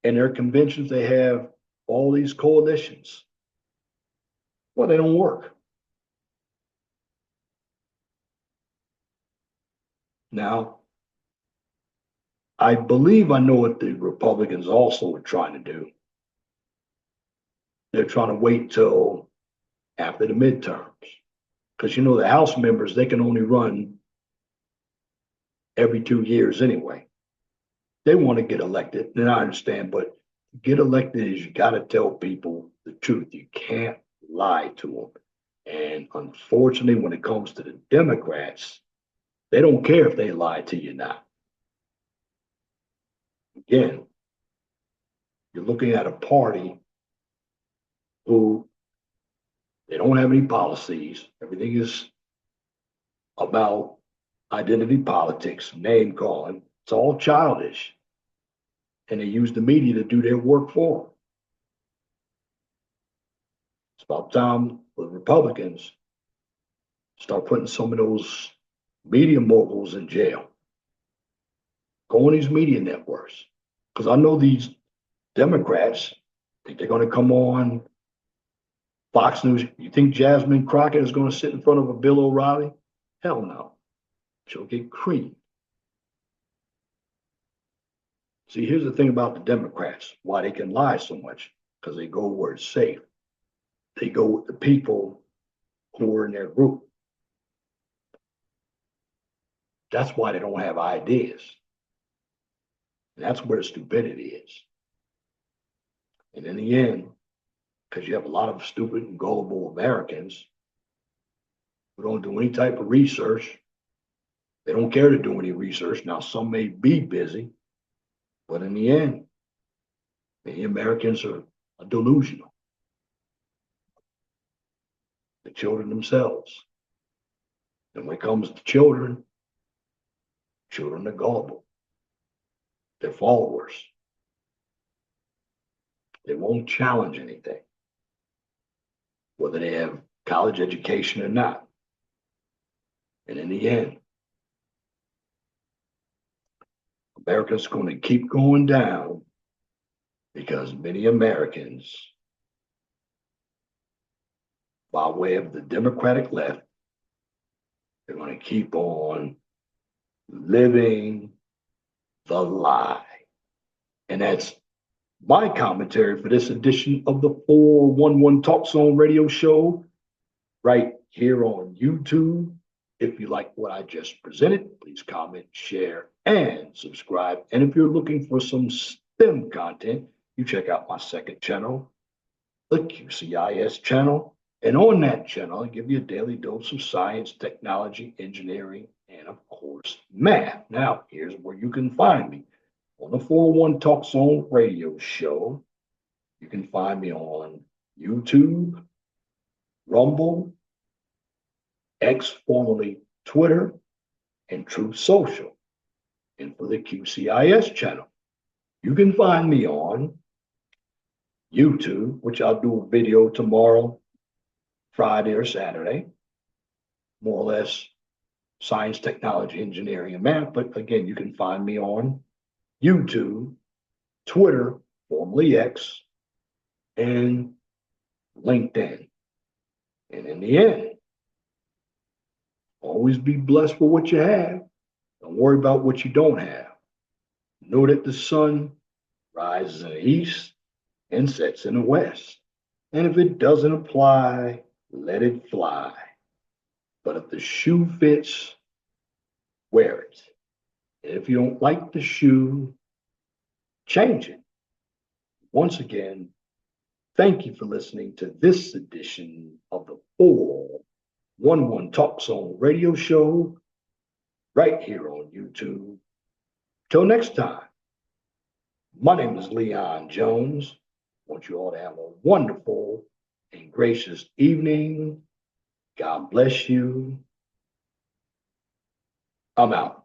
in their conventions they have all these coalitions. Well, they don't work. Now, I believe I know what the Republicans also are trying to do. They're trying to wait till after the midterms. Because you know, the House members, they can only run every 2 years anyway. They want to get elected, and I understand, but to get elected is you got to tell people the truth. You can't lie to them. And unfortunately, when it comes to the Democrats, they don't care if they lie to you now. Again, you're looking at a party who they don't have any policies. Everything is about identity politics, name calling. It's all childish. And they use the media to do their work for them. It's about time for the Republicans start putting some of those media moguls in jail. Go on these media networks. Because I know these Democrats think they're going to come on Fox News. You think Jasmine Crockett is going to sit in front of a Bill O'Reilly? Hell no. She'll get creamed. See, here's the thing about the Democrats, why they can lie so much, because they go where it's safe. They go with the people who are in their group. That's why they don't have ideas. And that's where the stupidity is. And in the end, because you have a lot of stupid and gullible Americans who don't do any type of research, they don't care to do any research. Now, some may be busy, but in the end, many Americans are delusional. The children themselves. And when it comes to children, children are gullible. They're followers. They won't challenge anything, whether they have college education or not. And in the end, America's going to keep going down because many Americans, by way of the Democratic left, they're going to keep on living the lie. And that's my commentary for this edition of the 411 Talk Zone radio show right here on YouTube. If you like what I just presented, please comment, share, and subscribe. And if you're looking for some STEM content, you check out my second channel, the QCIS channel. And on that channel, I give you a daily dose of science, technology, engineering, and of course, math. Now, here's where you can find me on the 401 Talk Zone radio show. You can find me on YouTube, Rumble, X, formerly Twitter, and Truth Social. And for the QCIS channel, you can find me on YouTube, which I'll do a video tomorrow, Friday or Saturday, more or less science, technology, engineering, and math. But again, you can find me on YouTube, Twitter, formerly X, and LinkedIn. And in the end, always be blessed for what you have. Don't worry about what you don't have. Know that the sun rises in the east and sets in the west. And if it doesn't apply, let it fly. But if the shoe fits, wear it. And if you don't like the shoe, change it. Once again, thank you for listening to this edition of the 411 Talk Zone radio show right here on YouTube. Till next time, my name is Leon Jones. I want you all to have a wonderful and gracious evening. God bless you. I'm out.